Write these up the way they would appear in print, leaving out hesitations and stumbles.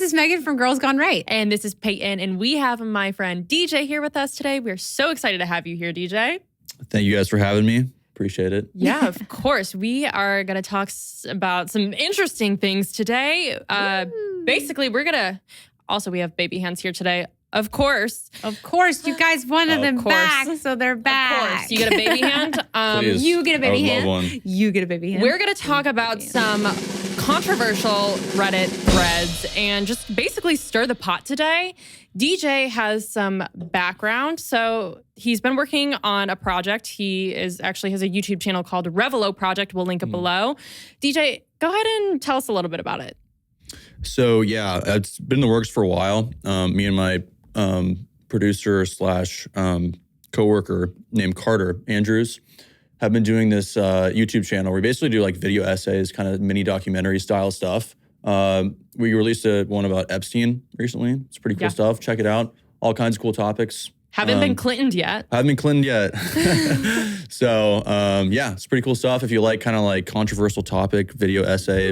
is Megan from Girls Gone Right. And this is Peyton, and we have my friend DJ here with us today. We're so excited to have you here, DJ. Thank you guys for having me. Appreciate it. Yeah, of course. We are going to talk about some interesting things today. Basically, we're going to... Also, we have baby hands here today. Of course. Of course. You guys wanted them back, so they're back. Of course. You get a baby hand. You get a baby hand. Love one. You get a baby hand. We're going to talk about some controversial Reddit threads and just basically stir the pot today. DJ has some background. So he's been working on a project. He actually has a YouTube channel called Revelo Project. We'll link it below. DJ, go ahead and tell us a little bit about it. So yeah, it's been in the works for a while. Me and my producer slash coworker named Carter Andrews have been doing this YouTube channel. We basically do like video essays, kind of mini documentary style stuff. We released one about Epstein recently. It's pretty cool stuff. Check it out. All kinds of cool topics. Haven't been Clinton'd yet. Haven't been Clinton'd yet. So yeah, it's pretty cool stuff. If you like kind of like controversial topic, video essay,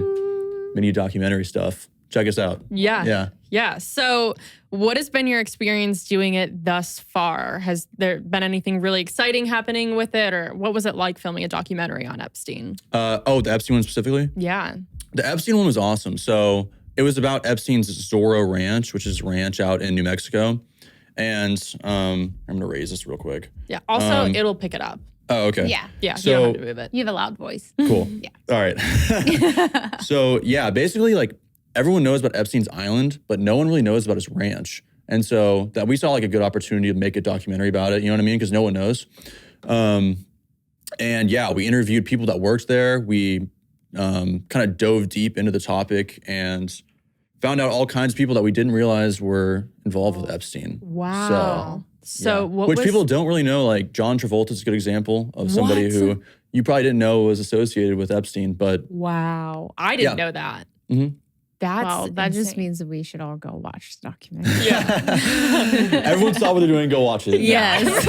mini documentary stuff, check us out. Yeah. So what has been your experience doing it thus far? Has there been anything really exciting happening with it? Or what was it like filming a documentary on Epstein? The Epstein one specifically? Yeah. The Epstein one was awesome. So it was about Epstein's Zorro Ranch, which is a ranch out in New Mexico. And I'm going to raise this real quick. Yeah. Also, it'll pick it up. Oh, okay. Yeah. Yeah. So, you don't have to move it. You have a loud voice. Cool. Yeah. All right. So yeah, basically like everyone knows about Epstein's Island, but no one really knows about his ranch. And so that we saw like a good opportunity to make a documentary about it. You know what I mean? Because no one knows. And yeah, we interviewed people that worked there. We kind of dove deep into the topic and found out all kinds of people that we didn't realize were involved with Epstein. Wow. So yeah. Which people don't really know. Like John Travolta is a good example of somebody who you probably didn't know was associated with Epstein. But wow, I didn't know that. Mm-hmm. That just means that we should all go watch the documentary. Yeah. Everyone stop what they're doing and go watch it. Yes.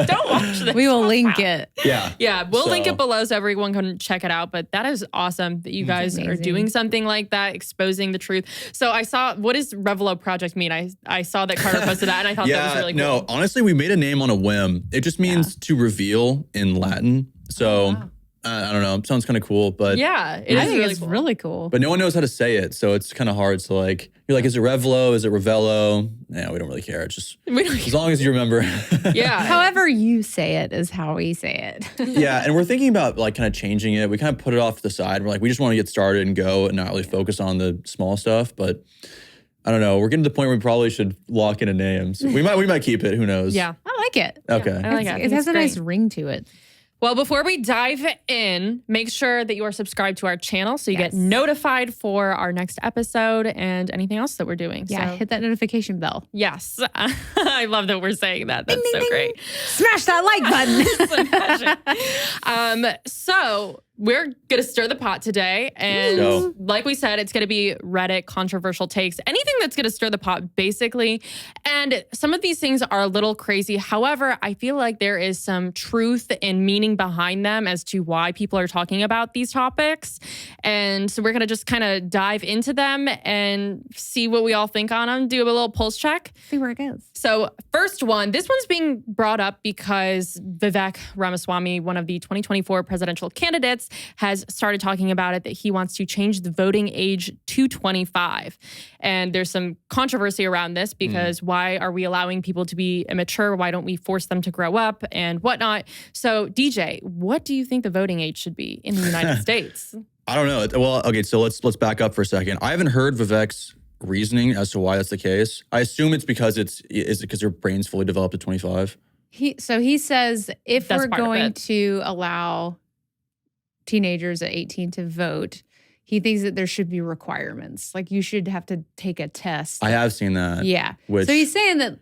Don't watch this. We will link it. Yeah. Yeah, we'll link it below so everyone can check it out. But that is awesome that you guys are doing something like that, exposing the truth. So I saw, what does Revelo Project mean? I saw that Carter posted that and I thought that was really cool. No, honestly, we made a name on a whim. It just means to reveal in Latin. So I don't know. It sounds kind of cool, but yeah, I think it's really cool. But no one knows how to say it, so it's kind of hard to like. You're like, is it Revelo? Is it Revelo? Yeah, we don't really care. It's just as long as you remember. Yeah. However you say it is how we say it. Yeah, and we're thinking about like kind of changing it. We kind of put it off to the side. We're like, we just want to get started and go, and not really focus on the small stuff. But I don't know. We're getting to the point where we probably should lock in a name. So we might keep it. Who knows? Yeah, I like it. Okay, I like it. It has a nice ring to it. Well, before we dive in, make sure that you are subscribed to our channel so you get notified for our next episode and anything else that we're doing. Yeah, so, hit that notification bell. Yes. I love that we're saying that. That's so great. Smash that like button. So we're going to stir the pot today. And like we said, it's going to be Reddit controversial takes. Anything that's going to stir the pot, basically. And some of these things are a little crazy. However, I feel like there is some truth and meaning behind them as to why people are talking about these topics. And so we're going to just kind of dive into them and see what we all think on them. Do a little pulse check. See where it goes. So first one, this one's being brought up because Vivek Ramaswamy, one of the 2024 presidential candidates, has started talking about it, that he wants to change the voting age to 25. And there's some controversy around this because why are we allowing people to be immature? Why don't we force them to grow up and whatnot? So DJ, what do you think the voting age should be in the United States? I don't know. Well, okay, so let's back up for a second. I haven't heard Vivek's reasoning as to why that's the case. I assume it's because is it because your brain's fully developed at 25? He says if we're going to allow teenagers at 18 to vote, he thinks that there should be requirements. Like you should have to take a test. I have seen that. Yeah. So he's saying that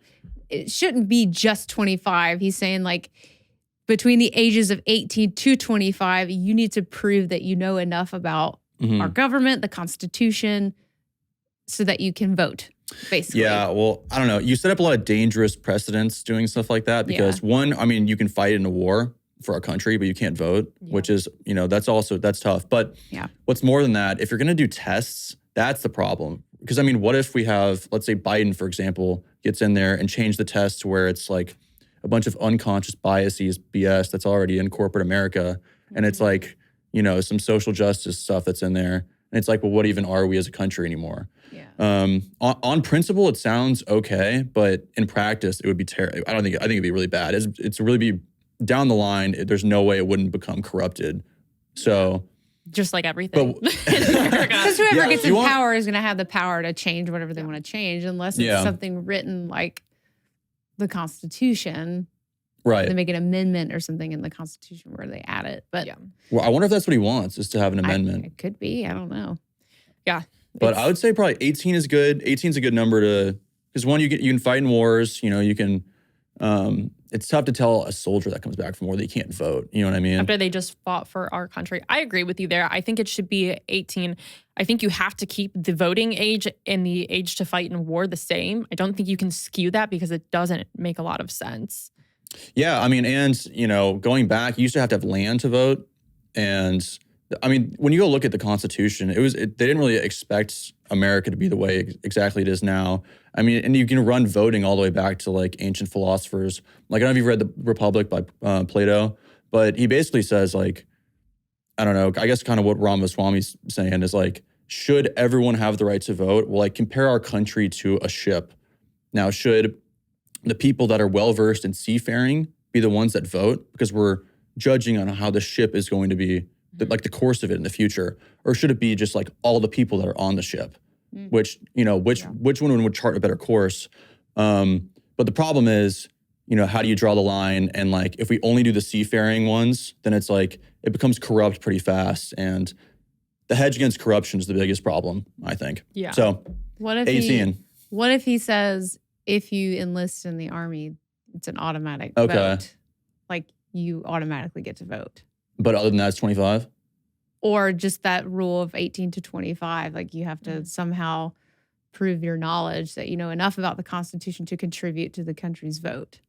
it shouldn't be just 25. He's saying like between the ages of 18 to 25, you need to prove that you know enough about our government, the Constitution, so that you can vote, basically. Yeah, well, I don't know. You set up a lot of dangerous precedents doing stuff like that because one, I mean, you can fight in a war for our country, but you can't vote, which is, that's tough. But what's more than that, if you're going to do tests, that's the problem. because I mean, what if we have, let's say Biden, for example, gets in there and change the test to where it's like a bunch of unconscious biases, BS that's already in corporate America. And it's like, some social justice stuff that's in there. And it's like, well, what even are we as a country anymore? Yeah. On principle, it sounds okay, but in practice, it would be terrible. I think it'd be really bad. It's really be down the line. There's no way it wouldn't become corrupted. So just like everything. Because whoever gets in power is going to have the power to change whatever they want to change, unless it's something written like the Constitution. Right. They make an amendment or something in the Constitution where they add it. But well, I wonder if that's what he wants, is to have an amendment. It could be. I don't know. Yeah. But I would say probably 18 is good. 18 is a good number because one, you can fight in wars. You can. It's tough to tell a soldier that comes back from war that you can't vote. You know what I mean? After they just fought for our country. I agree with you there. I think it should be 18. I think you have to keep the voting age and the age to fight in war the same. I don't think you can skew that because it doesn't make a lot of sense. Yeah, I mean, and, going back, you used to have land to vote. And, I mean, when you go look at the Constitution, they didn't really expect America to be the way exactly it is now. I mean, and you can run voting all the way back to, like, ancient philosophers. Like, I don't know if you've read The Republic by Plato, but he basically says, like, I don't know, I guess kind of what Ramaswamy's saying is, like, should everyone have the right to vote? Well, like, compare our country to a ship. Now, should the people that are well-versed in seafaring be the ones that vote? Because we're judging on how the ship is going to be, like the course of it in the future. Or should it be just like all the people that are on the ship? Which one would chart a better course? But the problem is, how do you draw the line? And like, if we only do the seafaring ones, then it's like, it becomes corrupt pretty fast. And the hedge against corruption is the biggest problem, I think. Yeah. So, what if 18. What if he says, if you enlist in the army, it's an automatic vote? Like, you automatically get to vote. But other than that, it's 25? Or just that rule of 18 to 25. Like, you have to somehow prove your knowledge that you know enough about the Constitution to contribute to the country's vote.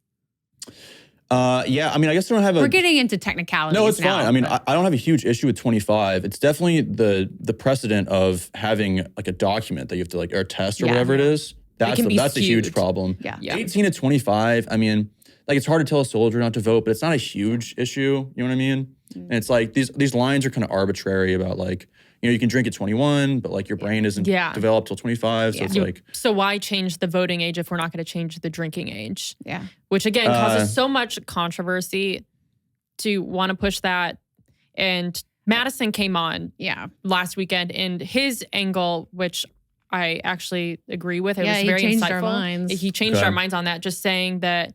Yeah, I mean, I guess I don't have We're getting into technicalities. No, it's now, fine. I mean, I don't have a huge issue with 25. It's definitely the precedent of having like a document that you have to or a test or whatever it is. That's a huge problem. Yeah. 18 to 25, I mean, like, it's hard to tell a soldier not to vote, but it's not a huge issue. You know what I mean? And it's like these lines are kind of arbitrary about like, you can drink at 21, but like your brain isn't developed till 25. So it's like. So why change the voting age if we're not going to change the drinking age? Yeah. Which again causes so much controversy to want to push that. And Madison came on last weekend, and his angle, which I actually agree with, it was very insightful. Our minds. He changed our minds on that, just saying that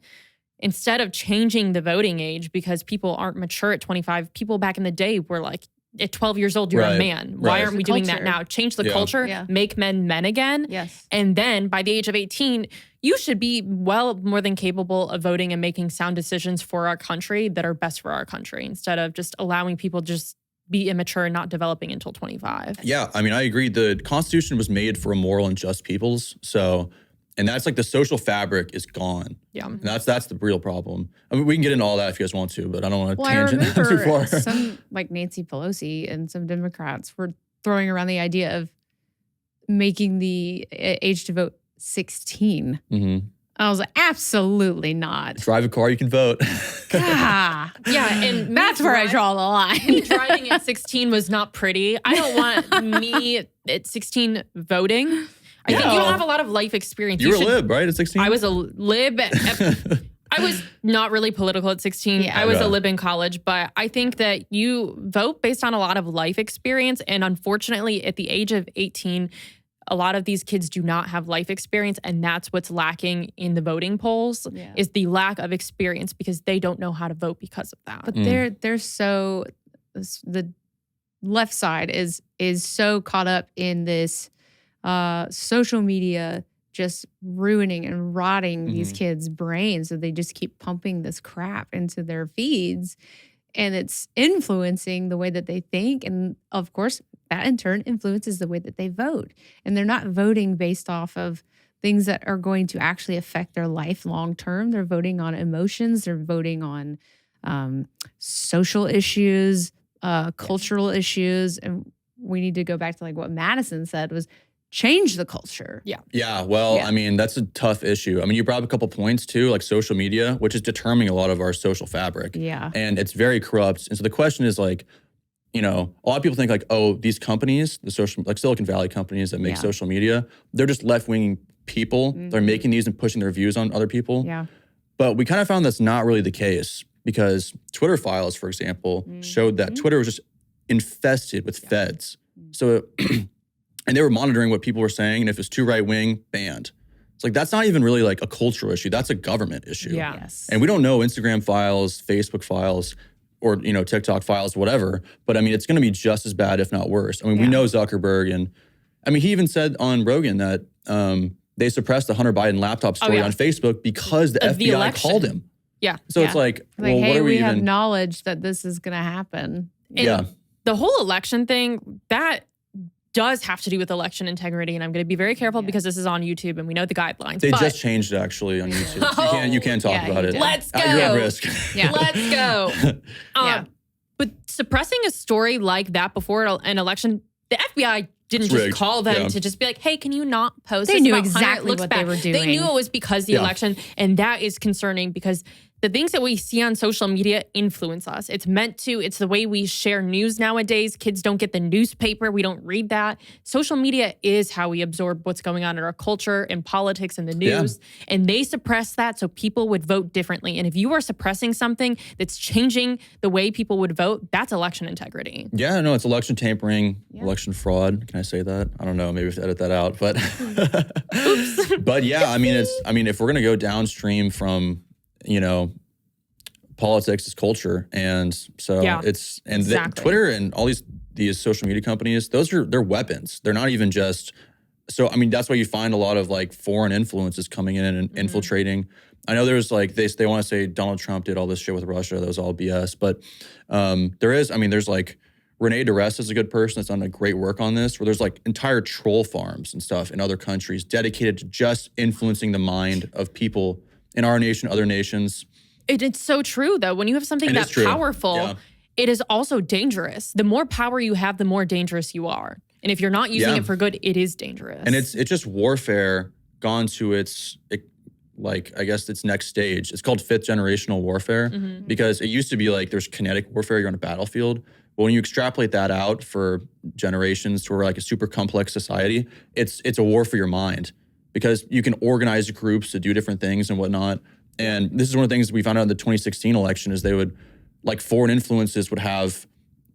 instead of changing the voting age because people aren't mature at 25, people back in the day were like, at 12 years old, you're a man. Why aren't we doing that now? Change the culture, make men again. Yes. And then by the age of 18, you should be well more than capable of voting and making sound decisions for our country that are best for our country, instead of just allowing people just be immature and not developing until 25. Yeah, I mean, I agree. The Constitution was made for a moral and just peoples. So, and that's like the social fabric is gone. Yeah. And that's the real problem. I mean, we can get into all that if you guys want to, but I don't want to I tangent too far. Some, like Nancy Pelosi and some Democrats were throwing around the idea of making the age to vote 16. Mm-hmm. I was like, absolutely not. Drive a car, you can vote. Yeah, and that's where I draw the line. Me driving at 16 was not pretty. I don't want me at 16 voting. I think you don't have a lot of life experience. You were a lib, right, at 16? I was a lib. I was not really political at 16. Yeah. I was a lib in college, but I think that you vote based on a lot of life experience. And unfortunately, at the age of 18, a lot of these kids do not have life experience. And that's what's lacking in the voting polls is the lack of experience, because they don't know how to vote because of that. But they're so, the left side is so caught up in this social media just ruining and rotting these kids' brains. So they just keep pumping this crap into their feeds, and it's influencing the way that they think. And of course, that in turn influences the way that they vote. And they're not voting based off of things that are going to actually affect their life long term. They're voting on emotions. They're voting on social issues, cultural issues. And we need to go back to like what Madison said was, change the culture. Yeah. Well, I mean, that's a tough issue. I mean, you brought up a couple points too, like social media, which is determining a lot of our social fabric. Yeah. And it's very corrupt. And so the question is like, you know, a lot of people think like, oh, these companies, the social, like Silicon Valley companies that make social media, they're just left-wing people. They're making these and pushing their views on other people. Yeah. But we kind of found that's not really the case because Twitter files, for example, showed that Twitter was just infested with feds. So, and they were monitoring what people were saying. And if it's too right-wing, banned. It's like, that's not even really like a cultural issue. That's a government issue. Yeah. Yes. And we don't know Instagram files, Facebook files, or, you know, TikTok files, whatever. But I mean, it's going to be just as bad, if not worse. I mean, we know Zuckerberg. And I mean, he even said on Rogan that they suppressed the Hunter Biden laptop story on Facebook because the FBI called him. Yeah. So it's like, well, hey, what are we have even... knowledge that this is going to happen. And the whole election thing, that does have to do with election integrity. And I'm going to be very careful because this is on YouTube and we know the guidelines. They just changed it actually on YouTube. You can't talk about it. Let's go. You're at risk. Let's go. But suppressing a story like that before an election, the FBI didn't just call them to just be like, hey, can you not post They this knew about exactly what they were doing. They knew it was because the election. And that is concerning because the things that we see on social media influence us. It's meant to. It's the way we share news nowadays. Kids don't get the newspaper. We don't read that. Social media is how we absorb what's going on in our culture and politics and the news. And they suppress that so people would vote differently. And if you are suppressing something that's changing the way people would vote, that's election integrity. Yeah, no, it's election tampering, election fraud. Can I say that? I don't know. Maybe we have to edit that out. But, but yeah, I mean, if we're going to go downstream from, you know, politics is culture. And so it's, and Twitter and all these social media companies, they're weapons. They're not even just, so, I mean, that's why you find a lot of like foreign influences coming in and infiltrating. I know there's like, they want to say Donald Trump did all this shit with Russia. That was all BS. But there's like, Renee DeRest is a good person that's done a great work on this, where there's like entire troll farms and stuff in other countries dedicated to just influencing the mind of people in our nation, other nations. It's so true, though. When you have something that powerful, it is also dangerous. The more power you have, the more dangerous you are. And if you're not using it for good, it is dangerous. And it's just warfare gone to its next stage. It's called fifth generational warfare because it used to be like there's kinetic warfare, you're on a battlefield. But when you extrapolate that out for generations to like a super complex society, it's a war for your mind. Because you can organize groups to do different things and whatnot. And this is one of the things we found out in the 2016 election is they would, like foreign influences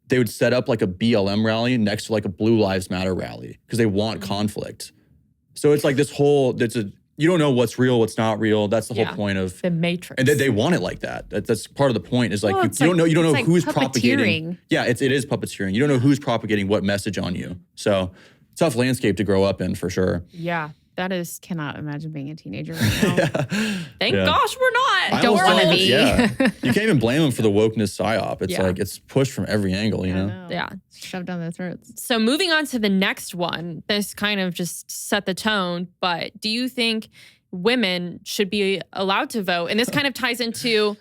they would set up like a BLM rally next to like a Blue Lives Matter rally because they want conflict. So it's like this whole, you don't know what's real, what's not real. That's the whole point of the Matrix. And they want it like that. That's part of the point is like, you don't know like who's propagating. Yeah, it is puppeteering. You don't know who's propagating what message on you. So tough landscape to grow up in for sure. Yeah. That is, cannot imagine being a teenager right now. Thank gosh we're not. Don't want to be. You can't even blame them for the wokeness psyop. It's like it's pushed from every angle, you know? Yeah. Shoved down their throats. So moving on to the next one, this kind of just set the tone, but do you think women should be allowed to vote? And this kind of ties into,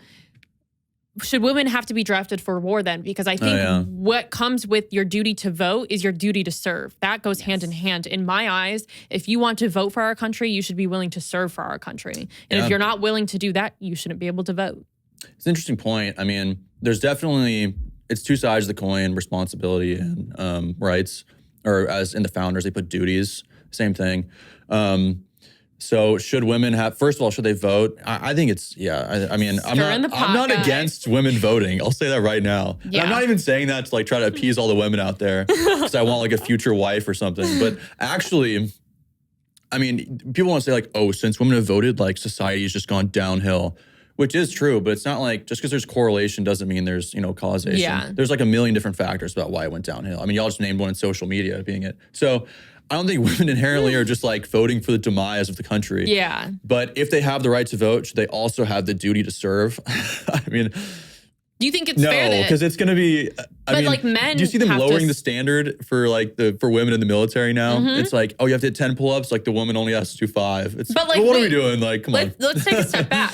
should women have to be drafted for war then? Because I think what comes with your duty to vote is your duty to serve. That goes hand in hand. In my eyes, if you want to vote for our country, you should be willing to serve for our country. And if you're not willing to do that, you shouldn't be able to vote. It's an interesting point. I mean, there's definitely, it's two sides of the coin, responsibility and rights. Or as in the founders, they put duties, same thing. So should women have, first of all, should they vote? I think it's, I'm not against women voting. I'll say that right now. Yeah. And I'm not even saying that to like try to appease all the women out there because I want like a future wife or something. But actually, I mean, people want to say like, oh, since women have voted, like society has just gone downhill, which is true. But it's not like just because there's correlation doesn't mean there's, causation. Yeah. There's like a million different factors about why it went downhill. I mean, y'all just named one in social media being it. So I don't think women inherently are just like voting for the demise of the country. Yeah. But if they have the right to vote, should they also have the duty to serve? I mean, do you think it's fair? No, because it's going to be. Like men, do you see them lowering the standard for like for women in the military now? It's like, oh, you have to hit 10 pull-ups. Like the woman only has to do 5. It's but what are we doing? Like, come on. Let's take a step back.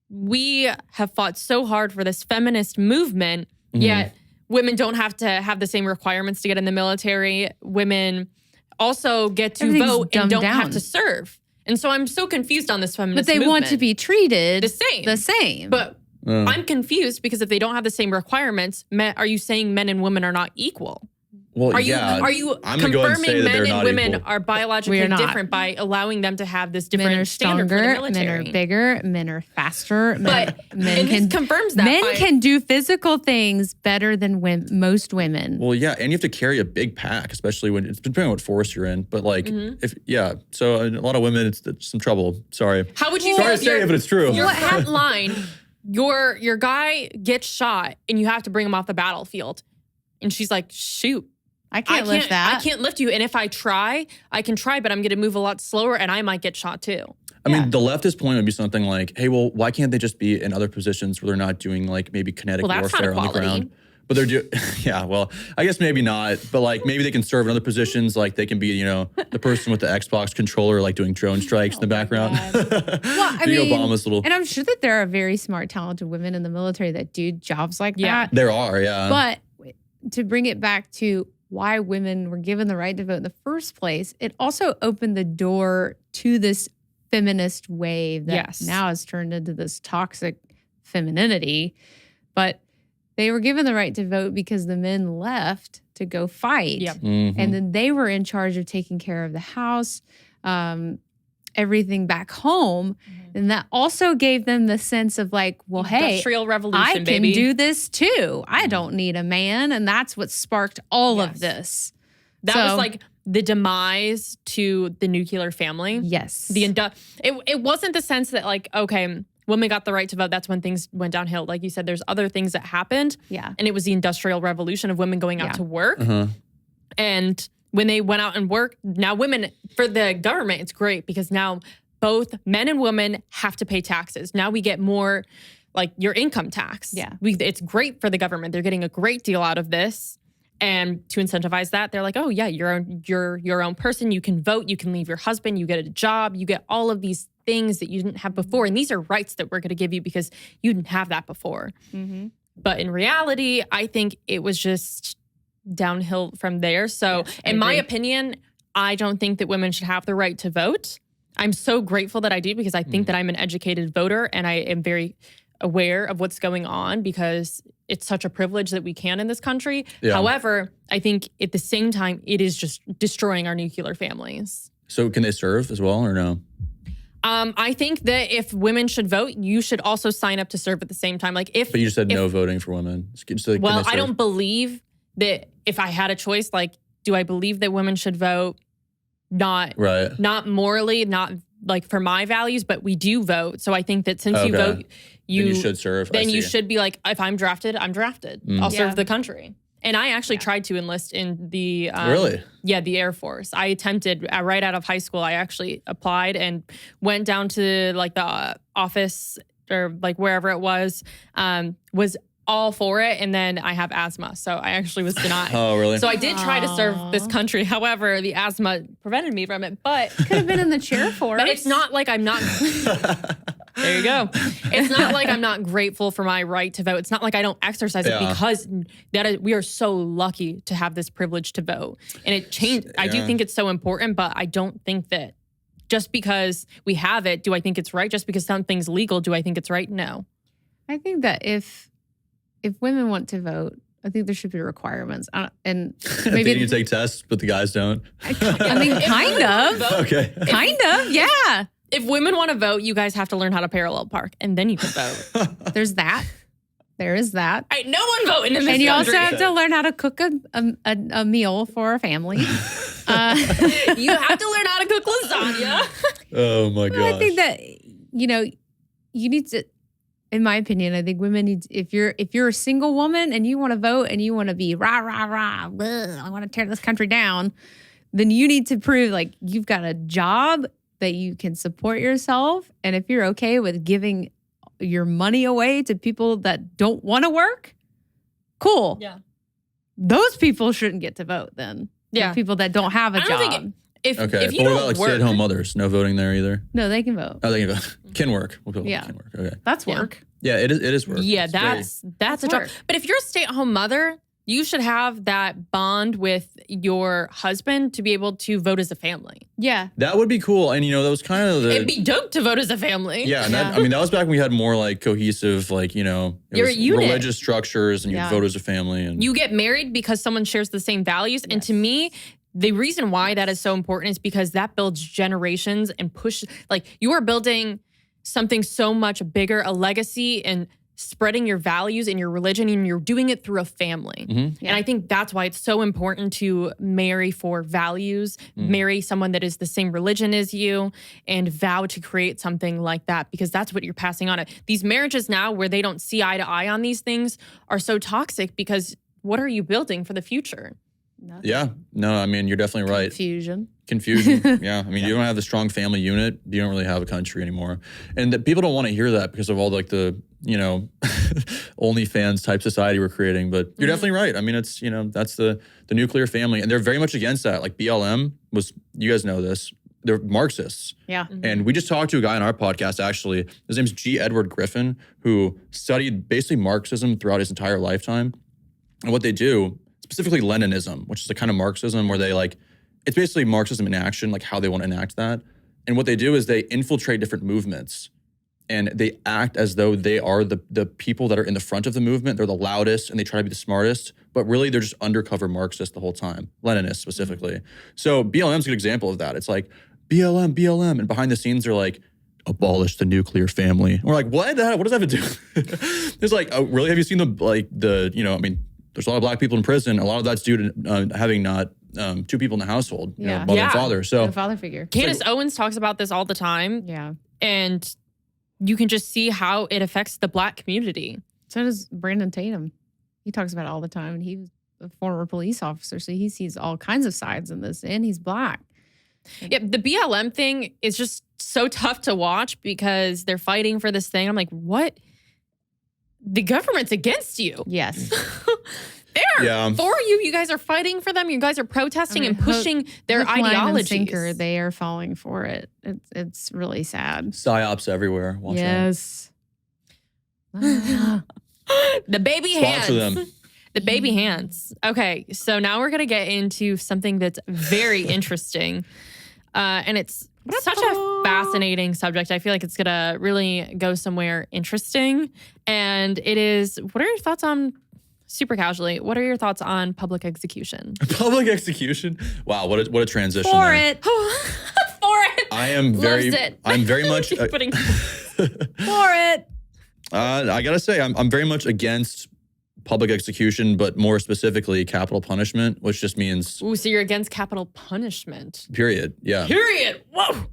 We have fought so hard for this feminist movement, yet women don't have to have the same requirements to get in the military. Women also get to Everything's vote and dumbed don't have down. to serve. And so I'm so confused on this feminist But they want to movement. be treated The same. But I'm confused because if they don't have the same requirements, are you saying men and women are not equal? Well, Are you I'm gonna go ahead and say confirming that they're men and not women equal. are biologically We are not. different by allowing them to have this Men are different standard for the stronger, military? men are bigger, men are faster. But and this confirms that men by- can do physical things better than most women. Well, yeah, and you have to carry a big pack, especially when it's depending on what force you're in. But like, so a lot of women, it's some trouble. Sorry. How would you Sorry feel to say it, but it's true. Your headline, your guy gets shot and you have to bring him off the battlefield. And she's like, shoot. I can't lift that. I can't lift you. And if I try, I can try, but I'm going to move a lot slower and I might get shot too. I mean, the leftist point would be something like, hey, well, why can't they just be in other positions where they're not doing like maybe kinetic warfare on the ground? But they're doing, well, I guess maybe not. But like maybe they can serve in other positions. Like they can be, the person with the Xbox controller, like doing drone strikes in the background. Well, I mean, Obama's little. And I'm sure that there are very smart, talented women in the military that do jobs like that. There are, yeah. But to bring it back to why women were given the right to vote in the first place, it also opened the door to this feminist wave that now has turned into this toxic femininity. But they were given the right to vote because the men left to go fight. Yep. Mm-hmm. And then they were in charge of taking care of the house, everything back home. And that also gave them the sense of like, well, Industrial revolution, I can baby. do this too. I don't need a man. And that's what sparked all of this. That was like the demise to the nuclear family. Yes. It wasn't the sense that like, okay, women got the right to vote. That's when things went downhill. Like you said, there's other things that happened. Yeah. And it was the industrial revolution of women going out to work. And when they went out and worked, now women, for the government, it's great because now both men and women have to pay taxes. Now we get more like your income tax. Yeah. It's great for the government. They're getting a great deal out of this. And to incentivize that, they're like, oh yeah, you're your own person. You can vote. You can leave your husband. You get a job. You get all of these things that you didn't have before. And these are rights that we're going to give you because you didn't have that before. Mm-hmm. But in reality, I think it was just downhill from there. So in my opinion, I don't think that women should have the right to vote. I'm so grateful that I do because I think that I'm an educated voter and I am very aware of what's going on because it's such a privilege that we can in this country. Yeah. However, I think at the same time, it is just destroying our nuclear families. So can they serve as well or no? I think that if women should vote, you should also sign up to serve at the same time. Like if, But you just said no voting for women. So can well, they I serve? don't believe that if I had a choice, like, do I believe that women should vote? Not morally, not like for my values, but we do vote. So I think that since you vote, then you should serve. Then you should be like, if I'm drafted, I'm drafted. I'll serve the country. And I actually tried to enlist in the the Air Force. I attempted right out of high school. I actually applied and went down to like the office or like wherever it was all for it. And then I have asthma. So I actually was denied. Oh, really? So I did try to serve this country. However, the asthma prevented me from it. But could have been in the chair for But it's not like I'm not. There you go. It's not like I'm not grateful for my right to vote. It's not like I don't exercise it because we are so lucky to have this privilege to vote. And it changed. I do think it's so important, but I don't think that just because we have it, do I think it's right? Just because something's legal, do I think it's right? No. I think that if women want to vote, I think there should be requirements. And maybe you take tests, but the guys don't. I mean, kind of. Okay. Kind of, yeah. If women want to vote, you guys have to learn how to parallel park, and then you can vote. There's that. There is that. Ain't no one voting in this And you country. also have to learn how to cook a meal for a family. You have to learn how to cook lasagna. Oh my gosh. I think that, you need to, in my opinion, I think women need, if you're a single woman and you want to vote and you want to be rah, rah, rah, bleh, I want to tear this country down, then you need to prove like you've got a job that you can support yourself. And if you're okay with giving your money away to people that don't want to work, cool. Yeah. Those people shouldn't get to vote then. Yeah. The people that don't have a job. Think if Okay, you but what don't about like work, stay-at-home mothers? No voting there either. No, they can vote. Oh, they can vote. Can work. We'll go with Yeah. can work. Okay. That's work. Yeah, it is work. Yeah, It's that's a job. work. But if you're a stay-at-home mother, you should have that bond with your husband to be able to vote as a family. Yeah. That would be cool. And, that was kind of It'd be dope to vote as a family. Yeah. And that was back when we had more like cohesive, like, You're a unit. religious structures and you'd vote as a family. And you get married because someone shares the same values. And to me, the reason why that is so important is because that builds generations and you are building something so much bigger, a legacy and spreading your values and your religion, and you're doing it through a family. Mm-hmm. And I think that's why it's so important to marry for values, marry someone that is the same religion as you, and vow to create something like that, because that's what you're passing on. These marriages now where they don't see eye to eye on these things are so toxic, because what are you building for the future? Nothing. Yeah. No, I mean, you're definitely right. Confusion. Yeah. I mean, you don't have the strong family unit. You don't really have a country anymore. And people don't want to hear that because of all like the, OnlyFans type society we're creating. But you're definitely right. I mean, it's, that's the nuclear family. And they're very much against that. Like BLM was, you guys know this, they're Marxists. Yeah. And we just talked to a guy on our podcast, actually. His name's G. Edward Griffin, who studied basically Marxism throughout his entire lifetime. And what they do, specifically Leninism, which is a kind of Marxism where they it's basically Marxism in action, like how they want to enact that. And what they do is they infiltrate different movements and they act as though they are the people that are in the front of the movement. They're the loudest and they try to be the smartest, but really they're just undercover Marxists the whole time, Leninists specifically. So BLM's a good example of that. It's like BLM, and behind the scenes they're like, abolish the nuclear family. And we're like, what? What does that have to do? It's like, oh, really? Have you seen there's a lot of black people in prison. A lot of that's due to having not two people in the household, mother and father. So a father figure. Candace Owens talks about this all the time. Yeah. And you can just see how it affects the black community. So does Brandon Tatum. He talks about it all the time. And he was a former police officer, so he sees all kinds of sides in this, and he's black. Yeah, the BLM thing is just so tough to watch because they're fighting for this thing. I'm like, what? The government's against you. Yes. They're for you. You guys are fighting for them. You guys are protesting and pushing their ideologies. They are falling for it. It's really sad. PSYOPs everywhere. Watch yes. The baby Sponsor hands. them. The baby hands. Okay, so now we're going to get into something that's very interesting. And it's such a fascinating subject. I feel like it's going to really go somewhere interesting. And it is, what are your thoughts on, super casually, what are your thoughts on public execution? Public execution? Wow, what a transition. For there. it. For it. I am very, I'm very much. For it. I got to say, I'm very much against public execution, but more specifically capital punishment, which just means... Ooh, so you're against capital punishment. Period, yeah. Period, whoa.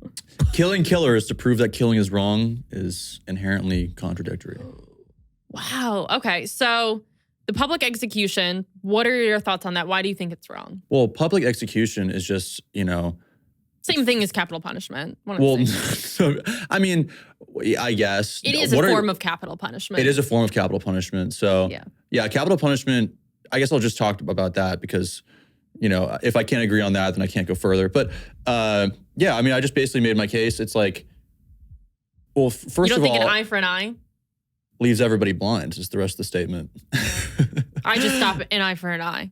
Killing killers to prove that killing is wrong is inherently contradictory. Wow, okay, so the public execution, what are your thoughts on that? Why do you think it's wrong? Well, public execution is just, same thing as capital punishment. So, I mean, I guess. It is a form of capital punishment. It is a form of capital punishment. So, yeah, capital punishment, I guess I'll just talk about that because, if I can't agree on that, then I can't go further. But, yeah, I mean, I just basically made my case. It's like, well, first of all. You don't think an eye for an eye? Leaves everybody blind is the rest of the statement. I just stop an eye for an eye.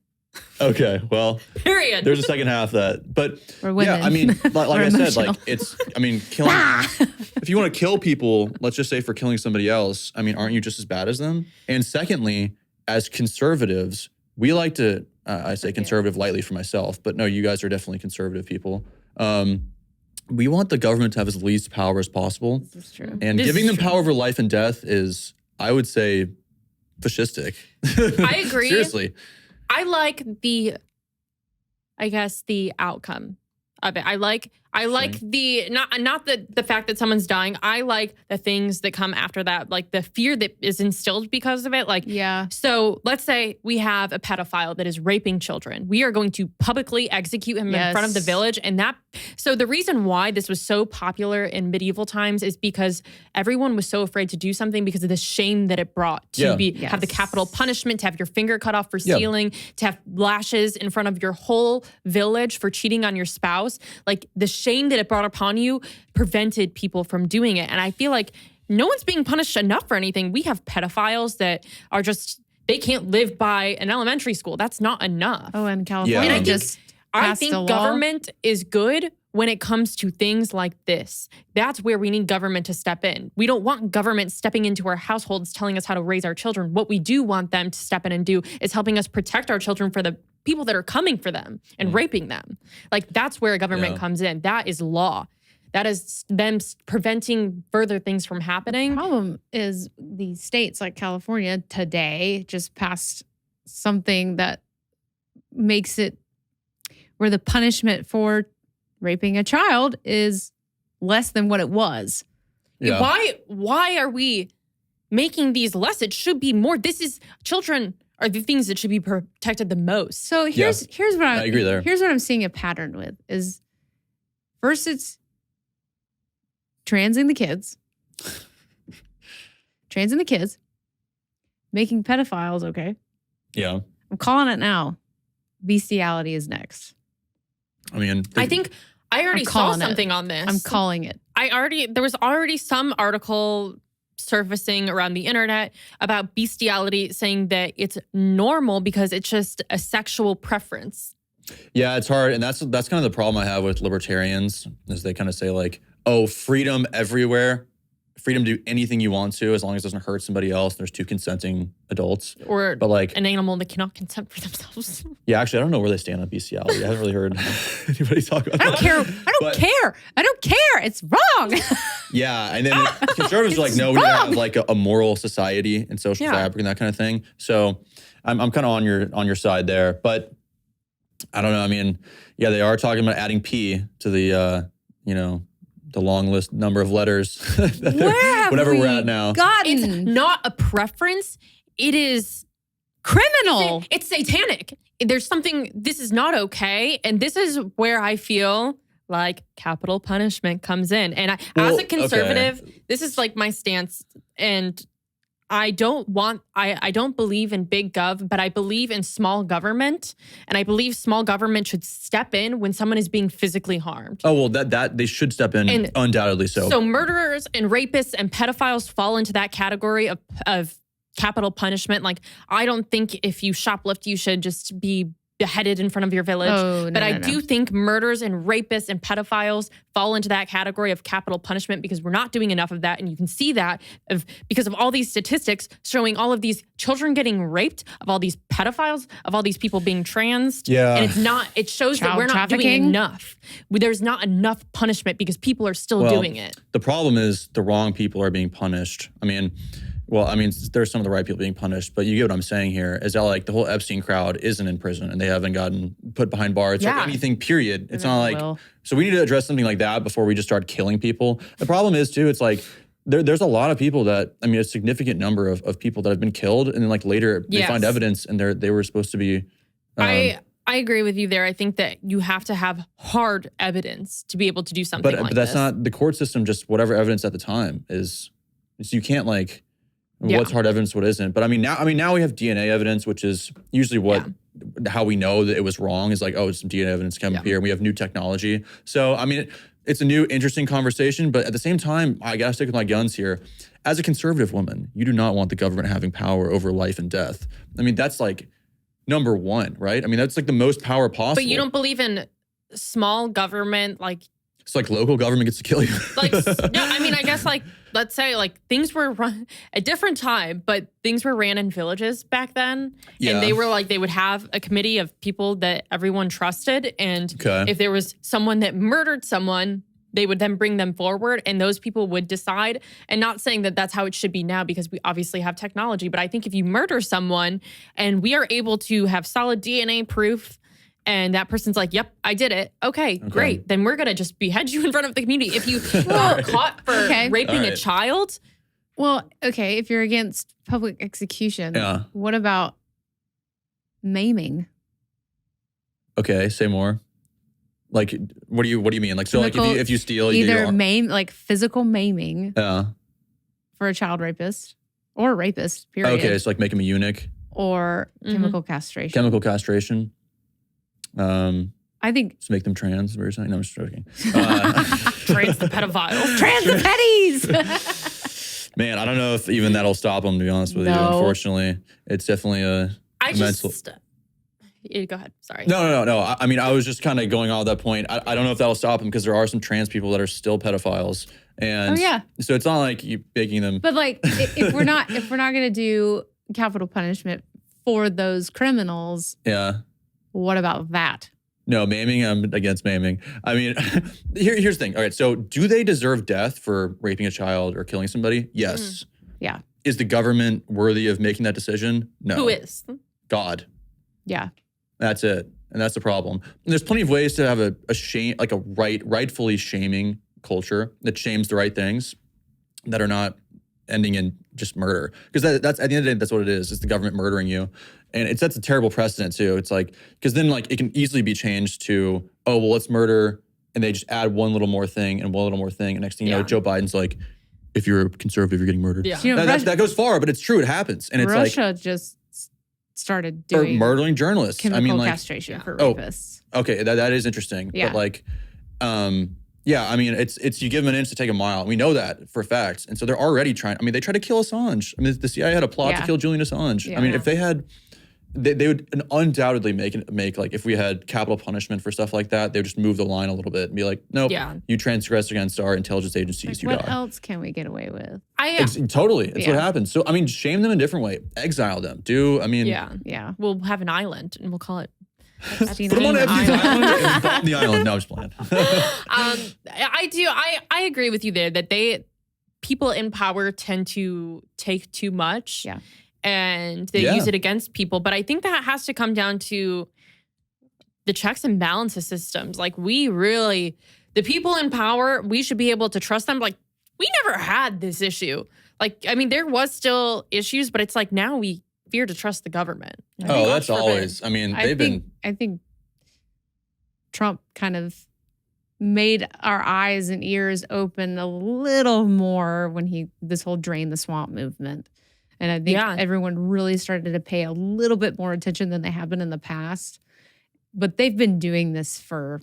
Okay, well, period. There's a second half of that. But yeah, I mean, like I said, killing, if you want to kill people, let's just say for killing somebody else, I mean, aren't you just as bad as them? And secondly, as conservatives, we like to, I say conservative lightly for myself, but no, you guys are definitely conservative people. We want the government to have as least power as possible. This is true. And giving them power over life and death is, I would say, fascistic. I agree. Seriously. I like the outcome of it. I like the not the fact that someone's dying. I like the things that come after that, like the fear that is instilled because of it. Like, yeah. So let's say we have a pedophile that is raping children. We are going to publicly execute him in front of the village. And so the reason why this was so popular in medieval times is because everyone was so afraid to do something because of the shame that it brought to have the capital punishment, to have your finger cut off for stealing, to have lashes in front of your whole village for cheating on your spouse. Like the shame that it brought upon you prevented people from doing it. And I feel like no one's being punished enough for anything. We have pedophiles that are just, they can't live by an elementary school. That's not enough. Oh, and California just I think government is good when it comes to things like this. That's where we need government to step in. We don't want government stepping into our households telling us how to raise our children. What we do want them to step in and do is helping us protect our children for the people that are coming for them and raping them. Like, that's where government comes in. That is law. That is them preventing further things from happening. The problem is the states like California today just passed something that makes it where the punishment for raping a child is less than what it was. Yeah. Why are we making these less? It should be more. Children are the things that should be protected the most. So here's what I agree there. Here's what I'm seeing a pattern with is first it's transing the kids, making pedophiles okay. Yeah. I'm calling it now. Bestiality is next. I mean, I think I already saw something on this. I'm calling it. There was already some article surfacing around the internet about bestiality saying that it's normal because it's just a sexual preference. Yeah, it's hard. And that's kind of the problem I have with libertarians is they kind of say like, oh, freedom everywhere. Freedom to do anything you want to as long as it doesn't hurt somebody else. There's two consenting adults. Or but like an animal that cannot consent for themselves. Yeah, actually, I don't know where they stand on bestiality. I haven't really heard anybody talk about that. I don't care. It's wrong. Yeah, and then conservatives are like, no, we need to have like a moral society and social fabric and that kind of thing. So I'm kind of on your side there. But I don't know. I mean, yeah, they are talking about adding P to the, the long list number of letters. Whatever we're at now. It's not a preference. It is criminal. It's satanic. There's something, this is not okay. And this is where I feel like capital punishment comes in. And as a conservative, this is like my stance. And I don't believe in big gov, but I believe in small government. And I believe small government should step in when someone is being physically harmed. Oh, well, that they should step in, and undoubtedly so. So murderers and rapists and pedophiles fall into that category of capital punishment. Like, I don't think if you shoplift, you should just be beheaded in front of your village. But I do think murders and rapists and pedophiles fall into that category of capital punishment because we're not doing enough of that. And you can see that because of all these statistics showing all of these children getting raped, of all these pedophiles, of all these people being transed. Yeah. And it shows that we're not doing enough. There's not enough punishment because people are still doing it. The problem is the wrong people are being punished. There's some of the right people being punished, but you get what I'm saying here is that like the whole Epstein crowd isn't in prison and they haven't gotten put behind bars or anything, period. It's not like, so we need to address something like that before we just start killing people. The problem is too, it's like, there's a lot of people that, a significant number of people that have been killed and then like later they find evidence and they were supposed to be. I agree with you there. I think that you have to have hard evidence to be able to do something like this. But that's not, the court system, just whatever evidence at the time is you can't like, what's hard evidence, what isn't. But now we have DNA evidence, which is usually how we know that it was wrong is like, oh, it's some DNA evidence come up here. And we have new technology. So, it's a new, interesting conversation. But at the same time, I got to stick with my guns here. As a conservative woman, you do not want the government having power over life and death. That's like number one, right? That's like the most power possible. But you don't believe in small government, like. It's like local government gets to kill you. I guess like, let's say like things were run a different time, but things were ran in villages back then. Yeah. And they would have a committee of people that everyone trusted. And if there was someone that murdered someone, they would then bring them forward and those people would decide. And not saying that that's how it should be now because we obviously have technology. But I think if you murder someone and we are able to have solid DNA proof and that person's like, yep, I did it. Okay, great. Then we're going to just behead you in front of the community. If you are caught for raping a child. Well, okay, if you're against public execution, what about maiming? Okay, say more. Like, what do you mean? Like, so like if you steal, you either maim, like physical maiming for a child rapist or a rapist, period. Okay, so like make him a eunuch. Or chemical castration. Chemical castration. I think just make them trans. Or something. No, I'm just joking. Trans the pedophiles. Trans the petties. Man, I don't know if even that'll stop them, to be honest with you. Unfortunately, it's definitely a mental. Go ahead. Sorry. No. I mean, I was just kind of going on at that point. I don't know if that'll stop them because there are some trans people that are still pedophiles. And so it's not like you making them. But like, if we're not going to do capital punishment for those criminals, what about that? No, maiming, I'm against maiming. I mean, here's the thing. All right, so do they deserve death for raping a child or killing somebody? Yes. Yeah. Is the government worthy of making that decision? No. Who is? God. Yeah. That's it. And that's the problem. And there's plenty of ways to have a shame, like a rightfully shaming culture that shames the right things that are not ending in just murder. Because that's at the end of the day, that's what it is. It's the government murdering you. And it sets a terrible precedent too. It's like, because then like it can easily be changed to, oh, well, let's murder. And they just add one little more thing and one little more thing. And next thing you know, Joe Biden's like, if you're a conservative, you're getting murdered. Yeah. You know, that goes far, but it's true. It happens. And it's Russia just started doing murdering journalists. chemical castration for rapists. Okay, that is interesting. Yeah. But like, yeah, I mean, it's you give them an inch to take a mile. We know that for a fact. And so they're already trying. I mean, they tried to kill Assange. I mean, the CIA had a plot to kill Julian Assange. Yeah. I mean, if they had, they would undoubtedly make like, if we had capital punishment for stuff like that, they would just move the line a little bit and be like, nope, you transgress against our intelligence agencies, Like, you what die. else can we get away with? Totally. It's what happens. So, I mean, shame them a different way. Exile them. Yeah. We'll have an island and we'll call it Put them on Epstein's Island and bomb the island. No, I'm just playing. I agree with you there that people in power tend to take too much. Yeah. And they use it against people. But I think that has to come down to the checks and balances systems. Like the people in power, we should be able to trust them. Like we never had this issue. Like, I mean, there was still issues, but it's like now we fear to trust the government. That's always, I mean, I think Trump kind of made our eyes and ears open a little more when this whole drain the swamp movement. And I think everyone really started to pay a little bit more attention than they have been in the past. But they've been doing this for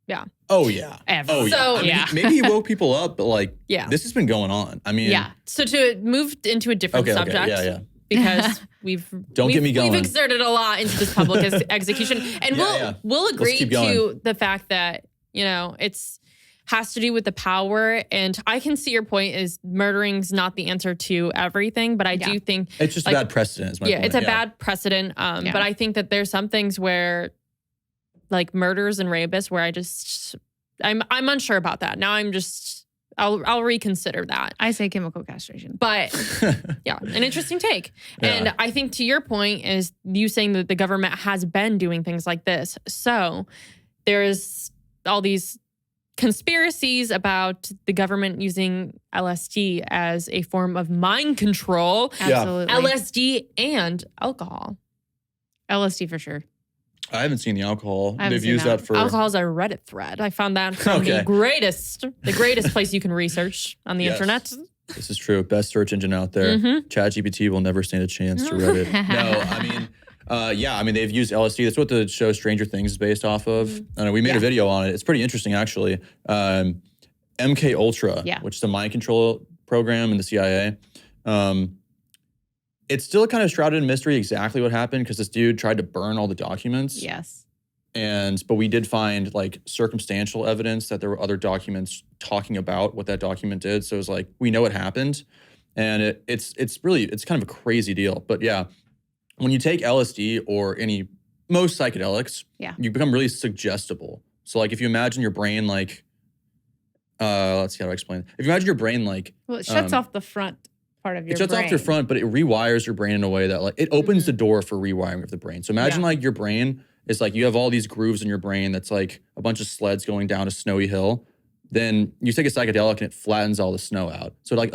ever. So I mean, maybe he woke people up, but like this has been going on. I mean, So to move into a different subject, because we've exerted a lot into this public execution, and we'll agree to the fact that it's has to do with the power. And I can see your point is murdering's not the answer to everything, but I do think it's just a bad precedent. Is my point. It's a bad precedent. But I think that there's some things where, like murders and rapists, where I'm unsure about that. Now I'll reconsider that. I say chemical castration. But an interesting take. Yeah. And I think to your point is you saying that the government has been doing things like this. So there's all these conspiracies about the government using LSD as a form of mind control. Absolutely. LSD and alcohol. LSD for sure. I haven't seen the alcohol. They've used that for... Alcohol is a Reddit thread. I found that from the greatest place you can research on the internet. This is true. Best search engine out there. ChatGPT will never stand a chance to Reddit. No, I mean, they've used LSD. That's what the show Stranger Things is based off of. I know we made a video on it. It's pretty interesting, actually. MK Ultra, which is a mind control program in the CIA. It's still kind of shrouded in mystery exactly what happened because this dude tried to burn all the documents. Yes. But we did find like circumstantial evidence that there were other documents talking about what that document did. So it was like, we know it happened. And it's kind of a crazy deal. But yeah, when you take LSD or most psychedelics, you become really suggestible. So like if you imagine your brain like, let's see how to explain it. If you imagine your brain like... Well, it shuts off the front part of your brain. It shuts off your front, but it rewires your brain in a way that like, it opens the door for rewiring of the brain. So imagine like your brain is like, you have all these grooves in your brain that's like a bunch of sleds going down a snowy hill. Then you take a psychedelic and it flattens all the snow out. So and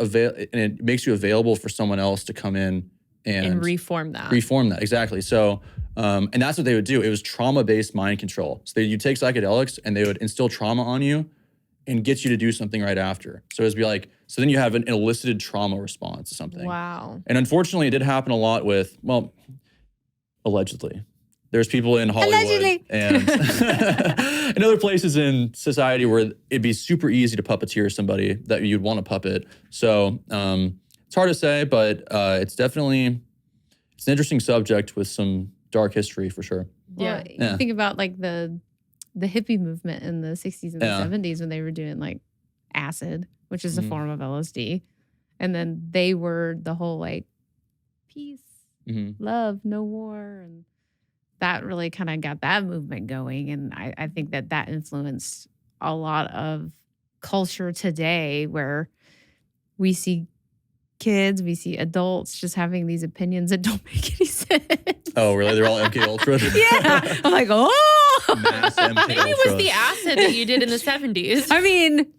it makes you available for someone else to come in and reform that. Reform that, exactly. So, and that's what they would do. It was trauma-based mind control. So you take psychedelics and they would instill trauma on you and get you to do something right after. So it would be like, so then you have an elicited trauma response to something. Wow. And unfortunately, it did happen a lot with, well, allegedly. There's people in Hollywood Allegedly. and in other places in society where it'd be super easy to puppeteer somebody that you'd want to puppet. So it's hard to say, but it's an interesting subject with some dark history for sure. Well, you think about like the hippie movement in the 60s and the 70s when they were doing like acid, which is a form of LSD. And then they were the whole like peace, love, no war. And that really kind of got that movement going. And I think that influenced a lot of culture today where we see kids, we see adults just having these opinions that don't make any sense. Oh, really? They're all MK Ultra? Yeah. I'm like, oh. Mass MK Maybe it was the acid that you did in the 70s. I mean,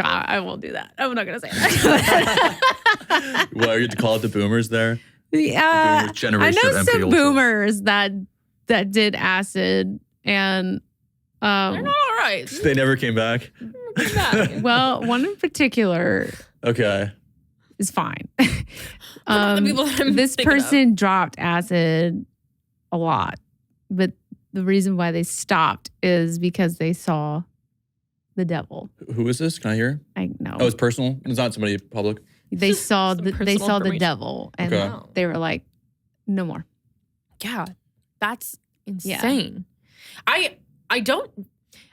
I won't do that. I'm not going to say that. Well, you get to call it the boomers there? Yeah. The boomers generation I know of MK some Ultra. boomers that did acid and They're not all right. They never came back? well, one in particular Okay. is fine. The people that I'm this thinking of. person dropped acid a lot, but the reason why they stopped is because they saw the devil. Who is this? Can I hear? I know. Oh, it's personal? It's not somebody public? They saw Some the personal the information. devil and Okay. they were like, no more. Yeah, that's insane. I don't.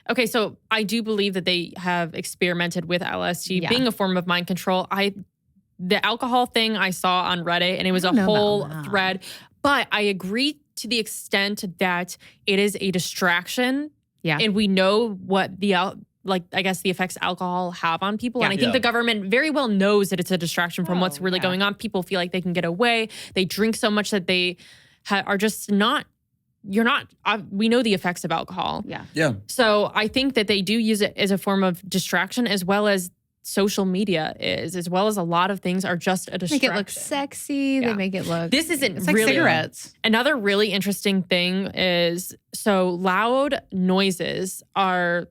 Okay, so I do believe that they have experimented with LSD Yeah. being a form of mind control. The alcohol thing I saw on Reddit, and it was I a don't know whole about that. thread. But I agree to the extent that it is a distraction. Yeah. And we know what I guess the effects alcohol have on people. Yeah. And I think Yeah. the government very well knows that it's a distraction from what's really going on. People feel like they can get away. They drink so much that they are just not. We know the effects of alcohol. Yeah. Yeah. So I think that they do use it as a form of distraction, as well as social media is, as well as a lot of things are just a distraction. Make it look sexy. Yeah. They make it look. This isn't it's like really cigarettes. Another really interesting thing is loud noises are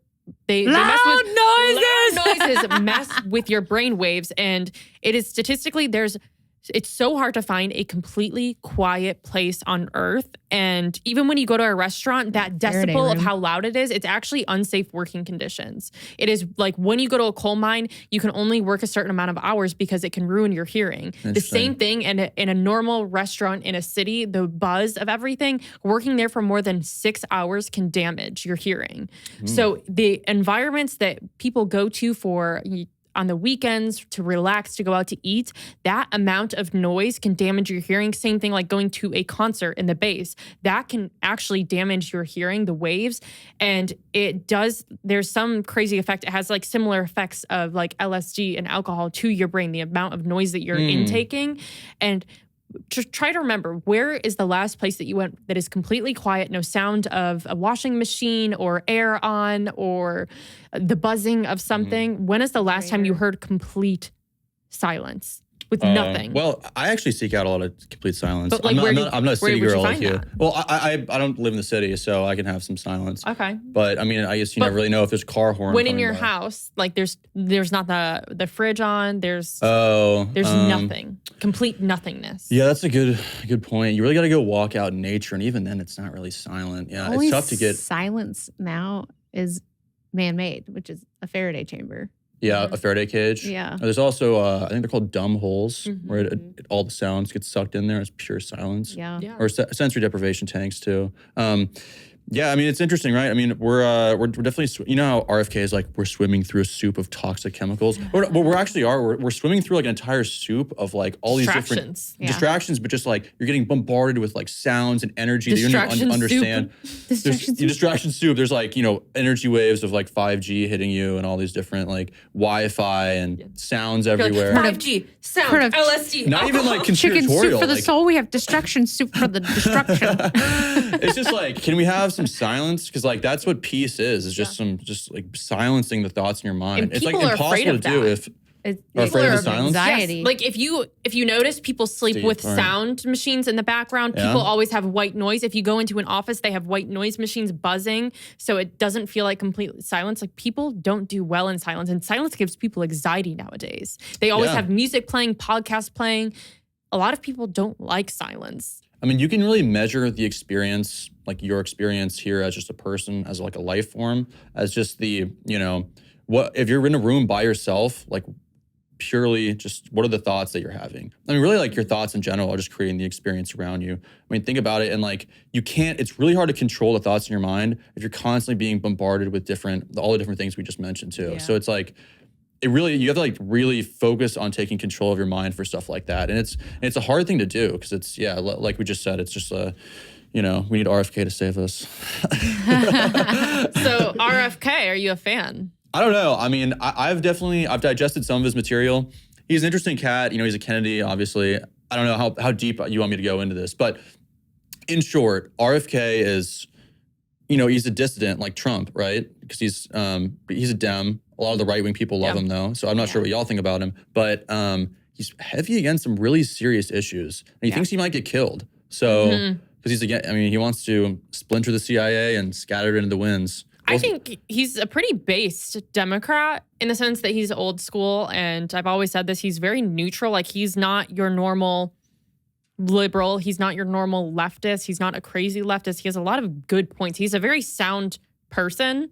they mess with loud noises mess with your brain waves, and it is statistically it's so hard to find a completely quiet place on earth. And even when you go to a restaurant, that Faraday decibel of room. how loud it is, it's actually unsafe working conditions. It is like when you go to a coal mine, you can only work a certain amount of hours because it can ruin your hearing. The Interesting. same thing in a normal restaurant in a city, the buzz of everything, working there for more than 6 hours can damage your hearing. So the environments that people go to on the weekends to relax, to go out to eat, that amount of noise can damage your hearing. Same thing like going to a concert in the bass. That can actually damage your hearing, the waves. And there's some crazy effect. It has like similar effects of like LSD and alcohol to your brain, the amount of noise that you're intaking. And just try to remember, where is the last place that you went that is completely quiet, no sound of a washing machine or air on or the buzzing of something? When is the last time you heard complete silence with nothing? Well, I actually seek out a lot of complete silence. But, like, I'm not a where city would you girl like find you. that? Well, I don't live in the city, so I can have some silence. Okay. But I mean, I guess you never really know if there's car horn. When in coming your by. house, like there's not the fridge on, there's there's nothing. Complete nothingness. Yeah, that's a good point. You really got to go walk out in nature, and even then, it's not really silent. Yeah, Only it's tough to get. silence now is man-made, which is a Faraday chamber. Yeah, a Faraday cage. Yeah. There's also, I think they're called dumb holes, where all the sounds get sucked in there. It's pure silence. Yeah. Yeah. Or sensory deprivation tanks too. Yeah, I mean, it's interesting, right? I mean, we're definitely, you know how RFK is like, we're swimming through a soup of toxic chemicals. We're actually we're swimming through like an entire soup of like all these different Distractions. Yeah. distractions, but just like you're getting bombarded with like sounds and energy that you don't Distraction even understand. Distraction soup. Distraction soup. There's like, energy waves of like 5G hitting you and all these different like Wi-Fi and sounds You're like, everywhere. 5G, sound, Heard of LSD, Not even like Chicken conspiratorial. soup for the like, soul. We have distraction soup for the destruction. it's just like, can we have some silence? Because like that's what peace is just like silencing the thoughts in your mind. And It's like people are afraid impossible of to do that. if It's Or afraid of the people are silence? Anxiety. Yes. Like if you notice people sleep Steve, with all right. sound machines in the background, Yeah. people always have white noise. If you go into an office, they have white noise machines buzzing, so it doesn't feel like complete silence. Like people don't do well in silence, and silence gives people anxiety nowadays. They always Yeah. have music playing, podcasts playing. A lot of people don't like silence. I mean, you can really measure the experience, like your experience here as just a person, as like a life form, as just the, what if you're in a room by yourself, like purely just what are the thoughts that you're having? I mean, really like your thoughts in general are just creating the experience around you. I mean, think about it, and like it's really hard to control the thoughts in your mind if you're constantly being bombarded with all the different things we just mentioned too. Yeah. So it's like, you have to like really focus on taking control of your mind for stuff like that. And it's a hard thing to do because it's, like we just said, it's just we need RFK to save us. So RFK, are you a fan? I don't know. I mean, I've digested some of his material. He's an interesting cat. He's a Kennedy, obviously. I don't know how deep you want me to go into this, but in short, RFK is, he's a dissident like Trump, right? Because he's a Dem. A lot of the right-wing people love him though. So I'm not sure what y'all think about him, but he's heavy against some really serious issues. And he thinks he might get killed. So, because he wants to splinter the CIA and scatter it into the winds. I think he's a pretty based Democrat in the sense that he's old school. And I've always said this, he's very neutral. Like he's not your normal liberal. He's not your normal leftist. He's not a crazy leftist. He has a lot of good points. He's a very sound person.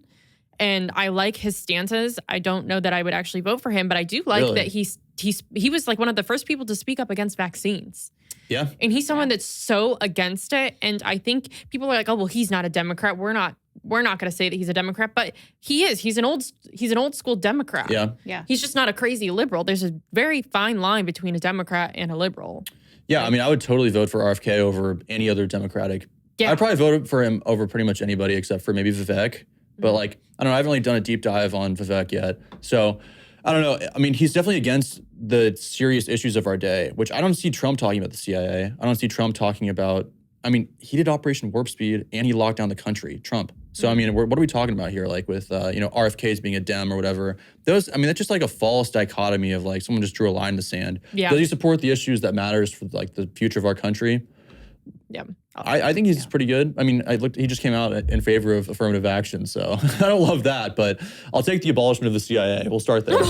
And I like his stances. I don't know that I would actually vote for him, but I do like that he was like one of the first people to speak up against vaccines. Yeah. And he's someone that's so against it. And I think people are like, oh, well, he's not a Democrat. We're not going to say that he's a Democrat, but he is. He's an old school Democrat. Yeah. Yeah. He's just not a crazy liberal. There's a very fine line between a Democrat and a liberal. Yeah. I mean, I would totally vote for RFK over any other Democratic. Yeah. I'd probably vote for him over pretty much anybody except for maybe Vivek. But like, I don't know, I haven't really done a deep dive on Vivek yet. So I don't know. I mean, he's definitely against the serious issues of our day, which I don't see Trump talking about the CIA. I don't see Trump talking about, he did Operation Warp Speed and he locked down the country, Trump. So, what are we talking about here? Like with, RFKs being a Dem or whatever. That's just like a false dichotomy of like someone just drew a line in the sand. Yeah. Does he support the issues that matters for like the future of our country? Yeah. I think he's pretty good. He just came out in favor of affirmative action, so I don't love that, but I'll take the abolishment of the CIA. We'll start there.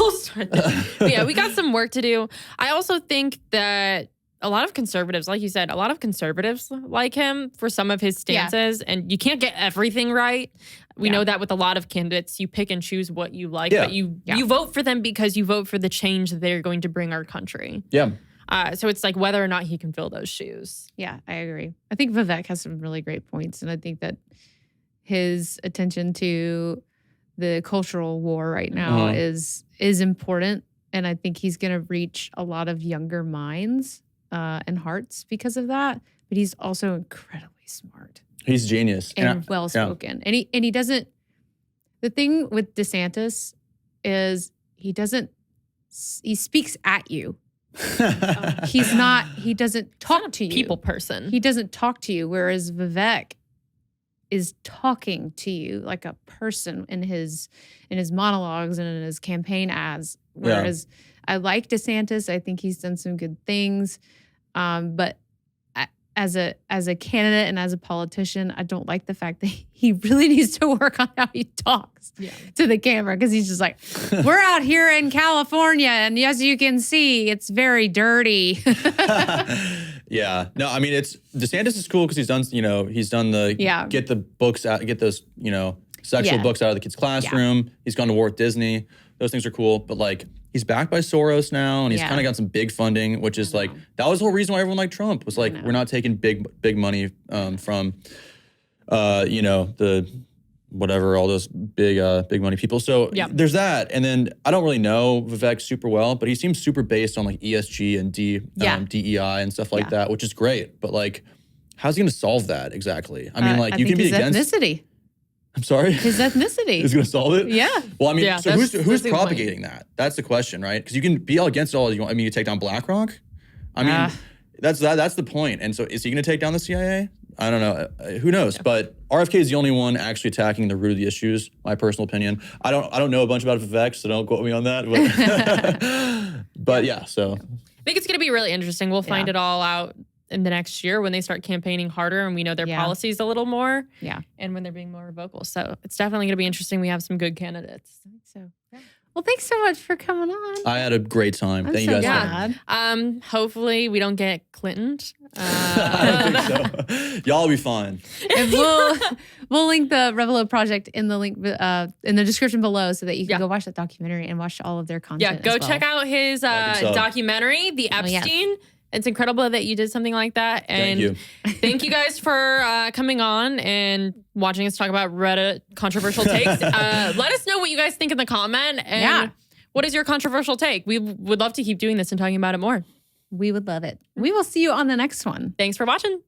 Yeah, we got some work to do. I also think that a lot of conservatives, like you said, like him for some of his stances, and you can't get everything right. We know that with a lot of candidates, you pick and choose what you like, but you vote for them because you vote for the change that they're going to bring our country. Yeah. So it's like whether or not he can fill those shoes. Yeah, I agree. I think Vivek has some really great points. And I think that his attention to the cultural war right now is important. And I think he's going to reach a lot of younger minds and hearts because of that. But he's also incredibly smart. He's genius. And well-spoken. Yeah. And he doesn't, the thing with DeSantis is he speaks at you. He doesn't talk to you. People person. He doesn't talk to you, whereas Vivek is talking to you like a person in his monologues and in his campaign ads. Whereas I like DeSantis. I think he's done some good things. But as a candidate and as a politician, I don't like the fact that he really needs to work on how he talks to the camera, because he's just like, we're out here in California, and as you can see, it's very dirty. Yeah. No, it's DeSantis is cool because he's done the get the books out, get those, sexual books out of the kids' classroom. Yeah. He's gone to war with Disney. Those things are cool. But like, he's backed by Soros now, and he's kind of got some big funding, which is like, that was the whole reason why everyone liked Trump, was like, we're not taking big money from, the whatever, all those big money people. So there's that. And then I don't really know Vivek super well, but he seems super based on like ESG and DEI and stuff like that, which is great. But like, how's he going to solve that exactly? You can be against ethnicity. I'm sorry? His ethnicity. Is going to solve it? Yeah. Well, so who's propagating that? That's the question, right? Because you can be all against it all you want. You take down BlackRock? That's the point. And so is he going to take down the CIA? I don't know. Who knows? But RFK is the only one actually attacking the root of the issues, my personal opinion. I don't know a bunch about Vivek, so don't quote me on that. But so. I think it's going to be really interesting. We'll find it all out in the next year when they start campaigning harder and we know their policies a little more. Yeah. And when they're being more vocal. So it's definitely going to be interesting. We have some good candidates. I think so. Yeah. Well, thanks so much for coming on. I had a great time. I'm Thank so you guys. glad. Hopefully we don't get Clintoned. I don't think so. Y'all will be fine. And we'll link the Revelo Project in the link in the description below so that you can go watch that documentary and watch all of their content. Yeah, go check out his documentary, The Epstein. Yes. It's incredible that you did something like that. And thank you guys for coming on and watching us talk about Reddit controversial takes. Let us know what you guys think in the comment. And what is your controversial take? We would love to keep doing this and talking about it more. We would love it. We will see you on the next one. Thanks for watching.